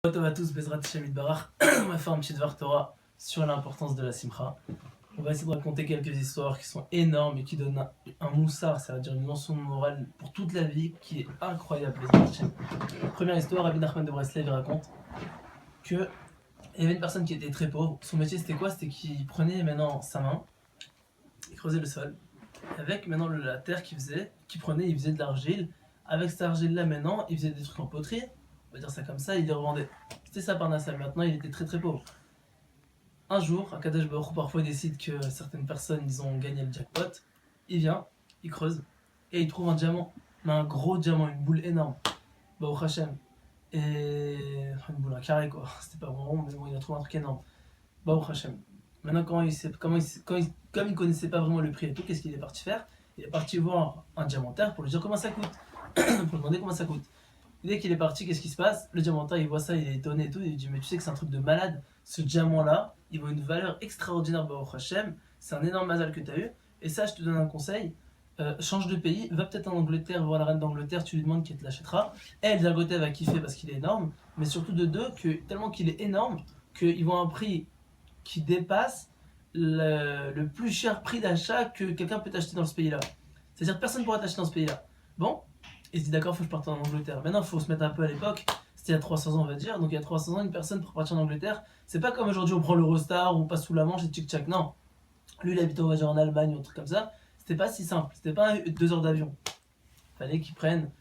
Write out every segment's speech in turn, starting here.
Bonjour à tous, Bezrat Hashem Yitbarach. On va faire un petit Dvar Torah sur l'importance de la Simcha. On va essayer de raconter quelques histoires qui sont énormes et qui donnent un moussard, c'est-à-dire une leçon de morale pour toute la vie qui est incroyable. Bezrat Hashem. Première histoire, Rabbi Nachman de Breslev raconte qu'il y avait une personne qui était très pauvre. Son métier c'était quoi? C'était qu'il prenait maintenant sa main, il creusait le sol, avec maintenant la terre qu'il prenait, il faisait de l'argile. Avec cette argile-là maintenant, il faisait des trucs en poterie. On va dire ça comme ça, il les revendait. C'était ça Parnassa. Maintenant, il était très très pauvre. Un jour, Akadosh Baruch Hu parfois décide que certaines personnes ils ont gagné le jackpot. Il vient, il creuse et il trouve un diamant, mais un gros diamant, une boule énorme. Baruch Hashem. Et une boule, un carré quoi. C'était pas vraiment rond, mais bon, il a trouvé un truc énorme. Baruch Hashem. Maintenant, comme il connaissait pas vraiment le prix et tout, qu'est-ce qu'il est parti faire? Il est parti voir un diamantaire pour lui dire comment ça coûte, pour lui demander comment ça coûte. Et dès qu'il est parti, qu'est-ce qui se passe? Le diamantaire, il voit ça, il est étonné et tout. Il lui dit, mais tu sais que c'est un truc de malade. Ce diamant-là, il vaut une valeur extraordinaire, Baruch Hashem. C'est un énorme mazal que tu as eu. Et ça, je te donne un conseil. Change de pays, va peut-être en Angleterre, voir la reine d'Angleterre, tu lui demandes qu'elle te l'achètera. Elle, d'un côté, elle va kiffer parce qu'il est énorme. Mais surtout de deux, tellement qu'il est énorme, qu'ils vont à un prix qui dépasse le plus cher prix d'achat que quelqu'un peut t'acheter dans ce pays-là. C'est-à-dire que personne ne pourra t'acheter dans ce pays-là. Bon, et il se dit d'accord, il faut que je parte en Angleterre. Maintenant, il faut se mettre un peu à l'époque. C'était il y a 300 ans, on va dire. Donc il y a 300 ans, une personne pour partir en Angleterre, c'est pas comme aujourd'hui, on prend l'Eurostar, on passe sous la Manche et tchic-tchac. Non. Lui, il habitait, on va dire, en Allemagne ou un truc comme ça. C'était pas si simple. C'était pas 2 heures d'avion. Fallait qu'ils prennent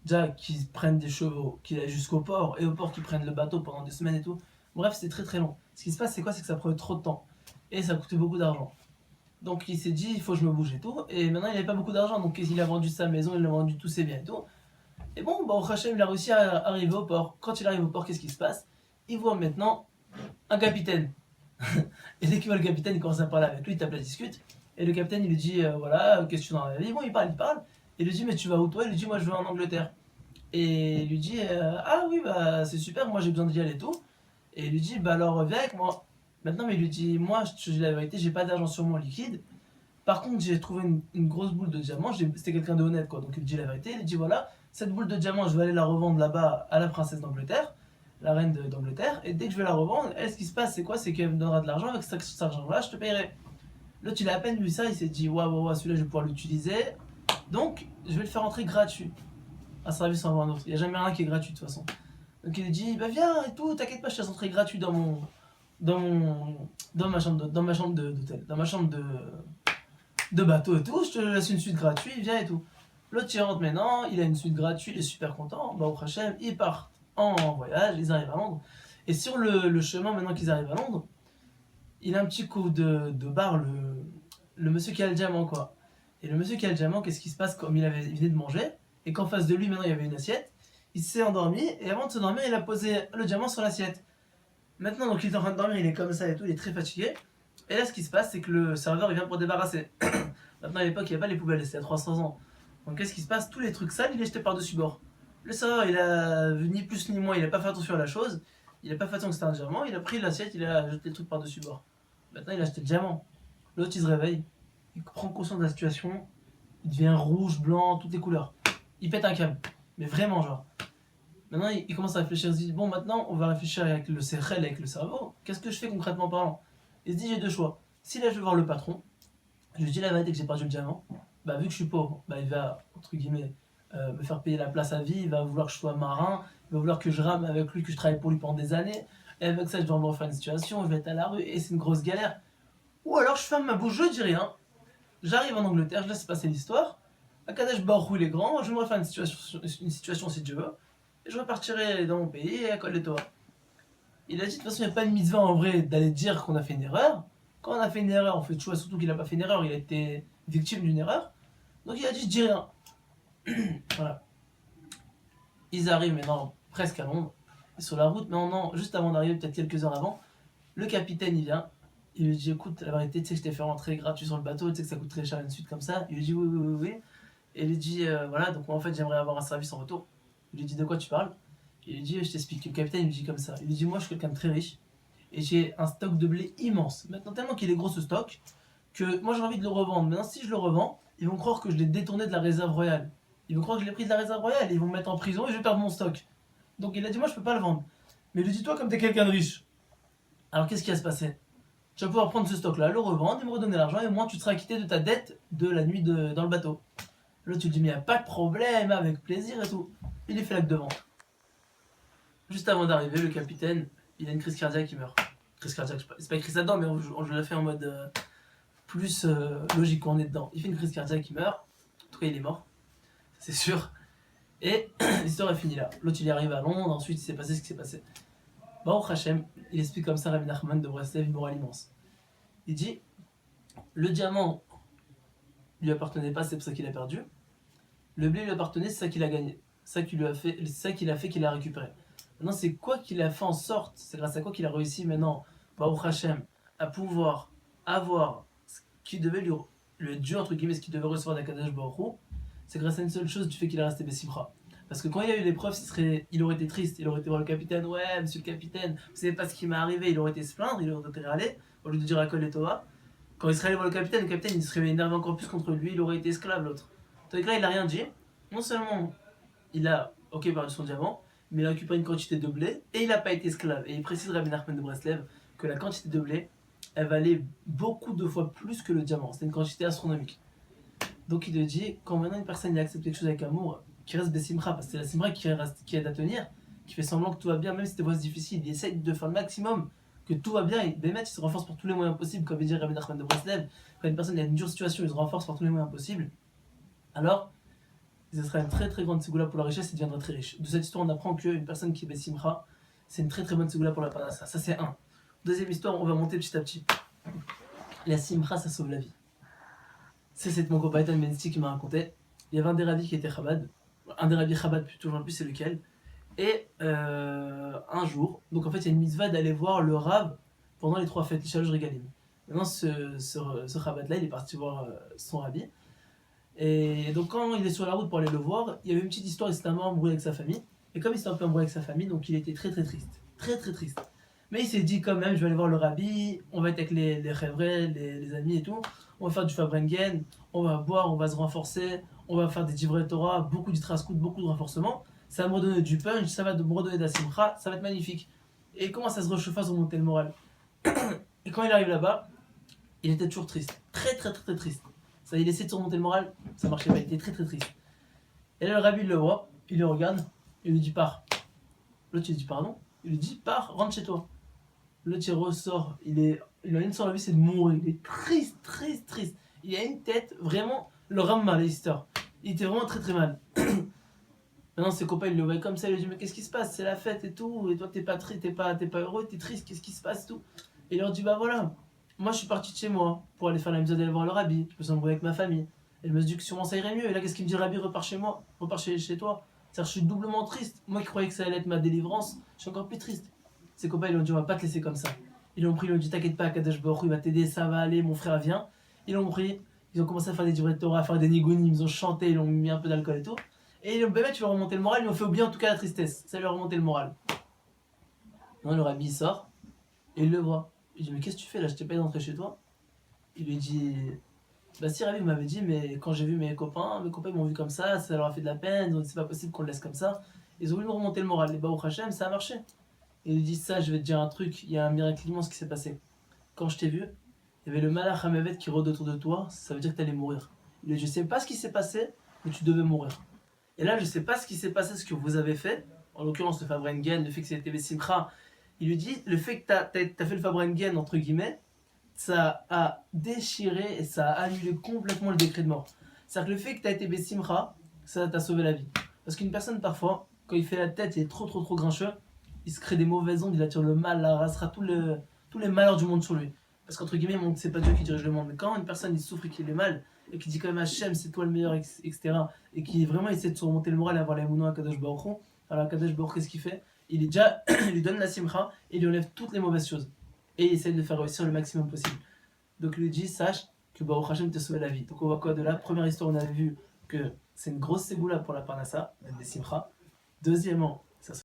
des chevaux, qu'ils aillent jusqu'au port, et au port qu'ils prennent le bateau pendant des semaines et tout. Bref, c'était très très long. Ce qui se passe, c'est quoi? C'est que ça prenait trop de temps. Et ça coûtait beaucoup d'argent. Donc il s'est dit, il faut que je me bouge et tout. Et maintenant, il n'avait pas beaucoup d'argent. Donc il a vendu sa maison, il a vendu tous ses biens et tout. Et bon, au Hachem, il a réussi à arriver au port. Quand il arrive au port, qu'est-ce qui se passe? Il voit maintenant un capitaine. Et dès qu'il voit le capitaine, il commence à parler avec lui, il tape la discute. Et le capitaine, il lui dit, voilà, qu'est-ce que tu fais dans la vie? Bon, il parle. Et il lui dit, mais tu vas où toi? Il lui dit, moi je vais en Angleterre. Et il lui dit, ah oui, bah c'est super, moi j'ai besoin d'y aller et tout. Et il lui dit, bah alors viens avec moi. Maintenant, mais il lui dit, moi je te dis la vérité, j'ai pas d'argent sur moi liquide. Par contre, j'ai trouvé une grosse boule de diamant, c'était quelqu'un de honnête quoi. Donc il lui dit la vérité, il lui dit, voilà, cette boule de diamant, je vais aller la revendre là-bas à la princesse d'Angleterre, la reine d'Angleterre. Et dès que je vais la revendre, elle, ce qui se passe, c'est quoi? C'est qu'elle me donnera de l'argent, avec cet argent-là, je te paierai. L'autre, il a à peine vu ça, il s'est dit, waouh, celui-là, je vais pouvoir l'utiliser. Donc, je vais le faire entrer gratuit. Un service en un autre. Il n'y a jamais rien qui est gratuit de toute façon. Donc il lui dit, bah viens et tout, t'inquiète pas, je te laisse entrer gratuit dans ma chambre d'hôtel, dans ma chambre de bateau et tout, je te laisse une suite gratuite, viens et tout. L'autre il rentre maintenant, il a une suite gratuite, il est super content, bah au Hachem, ils partent en voyage, ils arrivent à Londres. Et sur le chemin, maintenant qu'ils arrivent à Londres, il a un petit coup de barre, le monsieur qui a le diamant quoi. Et le monsieur qui a le diamant, qu'est-ce qui se passe comme il venait de manger, et qu'en face de lui maintenant il y avait une assiette, il s'est endormi, et avant de se dormir, il a posé le diamant sur l'assiette. Maintenant, donc il est en train de dormir, il est comme ça et tout, il est très fatigué. Et là, ce qui se passe, c'est que le serveur, il vient pour débarrasser. Maintenant, à l'époque, il n'y avait pas les poubelles, c'était il y a 300 ans. Donc, qu'est-ce qui se passe? Tous les trucs sales, il est jeté par-dessus bord. Le serveur, il a vu ni plus ni moins, il n'a pas fait attention à la chose. Il n'a pas fait attention que c'était un diamant, il a pris l'assiette, il a jeté le truc par-dessus bord. Maintenant, il a acheté le diamant. L'autre, il se réveille, il prend conscience de la situation, il devient rouge, blanc, toutes les couleurs. Il pète un câble, mais vraiment, genre. Maintenant, il commence à réfléchir, il se dit, bon, maintenant, on va réfléchir avec le cerveau, avec le cerveau. Qu'est-ce que je fais concrètement parlant? Il se dit, j'ai deux choix. Si là, je vais voir le patron, je lui dis la vérité que j'ai perdu le diamant, bah, vu que je suis pauvre, bah, il va, entre guillemets, me faire payer la place à vie, il va vouloir que je sois marin, il va vouloir que je rame avec lui, que je travaille pour lui pendant des années, et avec ça, je dois me refaire une situation, je vais être à la rue, et c'est une grosse galère. Ou alors, je ferme ma bouche, je dis rien, j'arrive en Angleterre, je laisse passer l'histoire, Akadosh Baruch Hu, il est grand, je vais me refaire une situation si Dieu veut, et je repartirai dans mon pays et à Kol Torah. Il a dit de toute façon, il n'y a pas de mitzvah en vrai d'aller dire qu'on a fait une erreur. Quand on a fait une erreur, on fait choix, surtout qu'il n'a pas fait une erreur, il a été victime d'une erreur. Donc il a dit, je dis rien. Voilà. Ils arrivent maintenant presque à Londres. Et sur la route, mais non, juste avant d'arriver, peut-être quelques heures avant, le capitaine il vient. Il lui dit, écoute, la vérité, tu sais que je t'ai fait rentrer gratuit sur le bateau, tu sais que ça coûte très cher une suite comme ça. Il lui dit, oui, oui, oui, oui. Et il lui dit, voilà, donc moi en fait j'aimerais avoir un service en retour. Il lui dit, de quoi tu parles? Il lui dit, je t'explique. Le capitaine il lui dit comme ça. Il lui dit, moi je suis quelqu'un de très riche et j'ai un stock de blé immense. Maintenant, tellement qu'il est gros ce stock que moi j'ai envie de le revendre. Maintenant, si je le revends, ils vont croire que je l'ai détourné de la réserve royale. Ils vont croire que je l'ai pris de la réserve royale et ils vont me mettre en prison et je vais perdre mon stock. Donc il a dit, moi je peux pas le vendre. Mais lui dit, toi, comme t'es quelqu'un de riche, alors qu'est-ce qui va se passer? Tu vas pouvoir prendre ce stock-là, le revendre et me redonner l'argent, et au moins tu seras acquitté de ta dette de la nuit dans le bateau. Là, tu lui dis, mais y a pas de problème, avec plaisir et tout. Il est fait l'acte de vente. Juste avant d'arriver, le capitaine, il a une crise cardiaque, il meurt. Crise cardiaque, c'est pas écrit ça dedans, mais on l'a fait en mode plus logique quand on est dedans. Il fait une crise cardiaque, il meurt. En tout cas, il est mort, c'est sûr. Et l'histoire est finie là. L'autre, il est arrivé à Londres, ensuite, il s'est passé ce qui s'est passé. Baruch Hashem, il explique comme ça Rabbi Nachman de Breslev, une morale immense. Il dit, le diamant lui appartenait pas, c'est pour ça qu'il a perdu. Le blé lui appartenait, c'est ça qu'il a gagné. C'est ça qui lui a fait, c'est ça qu'il a fait qu'il a récupéré. Maintenant, c'est quoi qu'il a fait en sorte, c'est grâce à quoi qu'il a réussi maintenant, Baruch Hashem, à pouvoir avoir ce qui devait lui, le Dieu, entre guillemets, ce qu'il devait recevoir d'Akadosh Baruch Hu, c'est grâce à une seule chose, du fait qu'il est resté Bessimcha. Parce que quand il y a eu l'épreuve, il aurait été triste, il aurait été voir le capitaine, ouais, monsieur le capitaine, vous savez pas ce qui m'est arrivé, il aurait été se plaindre, il aurait été râler, au lieu de dire à Kol et Tova. Quand il serait allé voir le capitaine il serait énervé encore plus contre lui, il aurait été esclave l'autre. Tandis que là, il a rien dit. Non seulement il a, ok, perdu son diamant, mais il a récupéré une quantité de blé et il n'a pas été esclave. Et il précise Rabbi Nachman de Breslev que la quantité de blé, elle valait beaucoup de fois plus que le diamant. C'était une quantité astronomique. Donc il te dit, quand maintenant une personne accepte quelque chose avec amour, qui reste Bessimra, parce que c'est la Simra qui aide à tenir, qui fait semblant que tout va bien, même si tes voies difficiles, il essaye de faire le maximum, que tout va bien, et Bémet, il se renforce par tous les moyens possibles, comme il dit Rabbi Nachman de Breslev. Quand une personne a une dure situation, il se renforce par tous les moyens possibles. Alors, ce sera une très très grande ségoula pour la richesse et deviendra très riche. De cette histoire, on apprend qu'une personne qui est Bessimra, c'est une très très bonne ségoula pour la parnassa. Ça, c'est un. Deuxième histoire, on va monter petit à petit. La Simra, ça sauve la vie. C'est mon copain Ethan Bensti qui m'a raconté. Il y avait un des rabbis qui était Chabad. Un des rabbis Chabad, plutôt, j'en sais plus c'est lequel. Et un jour, donc en fait, il y a une mitzvah d'aller voir le Rav pendant les 3 fêtes, les Shalosh Regalim. Maintenant, ce Chabad-là, il est parti voir son rabbi. Et donc, quand il est sur la route pour aller le voir, il y avait une petite histoire, il s'était un peu embrouillé avec sa famille. Et comme il s'était un peu embrouillé avec sa famille, donc il était très très triste. Très très triste. Mais il s'est dit quand même, je vais aller voir le rabbi, on va être avec les chèvres, les amis et tout. On va faire du Fabrengen, on va boire, on va se renforcer, on va faire des divrei Torah, beaucoup d'Itraskout, beaucoup de renforcement. Ça va me redonner du punch, ça va me redonner de la simcha, ça va être magnifique. Et il commence à se réchauffer, à se remonter le moral. Et quand il arrive là-bas, il était toujours triste. Très très très très triste. Ça, il essaie de se remonter le moral, ça marchait pas, il était très très triste. Et là, le rabbi il le voit, il le regarde, il lui dit pars. L'autre il lui dit pardon, il lui dit pars, rentre chez toi. L'autre il ressort, il a une seule envie, c'est de mourir. Il est triste, triste, triste. Il a une tête vraiment le Ramma, l'histoire. Il était vraiment très très mal. Maintenant ses copains ils le voient comme ça, ils lui disent mais qu'est-ce qui se passe, c'est la fête et tout, et toi t'es pas triste, t'es pas heureux, t'es triste, qu'est-ce qui se passe et tout. Et il leur dit bah voilà, moi je suis parti de chez moi pour aller faire la mitzvah d'aller voir le rabbi, je me sens embrouillé avec ma famille. Et je me suis dit que sûrement ça irait mieux, et là qu'est-ce qu'il me dit le rabbi, repars chez moi, repars chez toi. C'est-à-dire je suis doublement triste, moi qui croyais que ça allait être ma délivrance, je suis encore plus triste. Ses copains ils lui ont dit on va pas te laisser comme ça. Ils l'ont pris, ils lui ont dit t'inquiète pas, Kadosh Baruch Hu, il va t'aider, ça va aller, mon frère vient. Ils l'ont pris, ils ont commencé à faire des divrei Torah, à faire des nigounim, ils ont chanté, ils ont mis un peu d'alcool et tout. Et le bébé, tu vas remonter le moral, ils lui ont fait oublier en tout cas la tristesse. Ça lui a remonté le moral. Non, le rabbi il sort, et il le voit. Il dit mais qu'est-ce que tu fais là, je t'ai pas d'entrer chez toi. Il lui dit bah si rabbi, vous m'avez dit, mais quand j'ai vu mes copains ils m'ont vu comme ça leur a fait de la peine, ils ont dit c'est pas possible qu'on le laisse comme ça. Ils ont voulu me remonter le moral, et bah au Hachem, ça a marché. Et il lui dit ça, je vais te dire un truc, il y a un miracle immense qui s'est passé. Quand je t'ai vu, il y avait le malach Hamevet qui rôde autour de toi, ça veut dire que tu allais mourir. Il lui dit je sais pas ce qui s'est passé, mais tu devais mourir. Et là, je sais pas ce qui s'est passé, ce que vous avez fait, en l'occurrence le Fabrengen, le fait que c'était Bessimcha. Il lui dit le fait que tu as fait le Fabrengen, entre guillemets, ça a déchiré et ça a annulé complètement le décret de mort. C'est-à-dire que le fait que tu as été Bessimcha, ça t'a sauvé la vie. Parce qu'une personne, parfois, quand il fait la tête, il est trop grincheux, il se crée des mauvaises ondes, il attire le mal, il arrasera tous les malheurs du monde sur lui. Parce qu'entre guillemets, c'est pas Dieu qui dirige le monde. Mais quand une personne il souffre et qu'il est mal, et qui dit quand même Hachem, c'est toi le meilleur, etc., et qui vraiment essaie de se remonter le moral et avoir la mouna à Kadosh Baruch Hu, alors Kadosh Baruch Hu, qu'est-ce qu'il fait? Il est déjà, il lui donne la simcha et il lui enlève toutes les mauvaises choses. Et il essaie de faire réussir le maximum possible. Donc il lui dit, sache que Baruch Hachem te sauve la vie. Donc on voit quoi de là? Première histoire, on avait vu que c'est une grosse ségoula pour la parnassa, des simcha. Deuxièmement,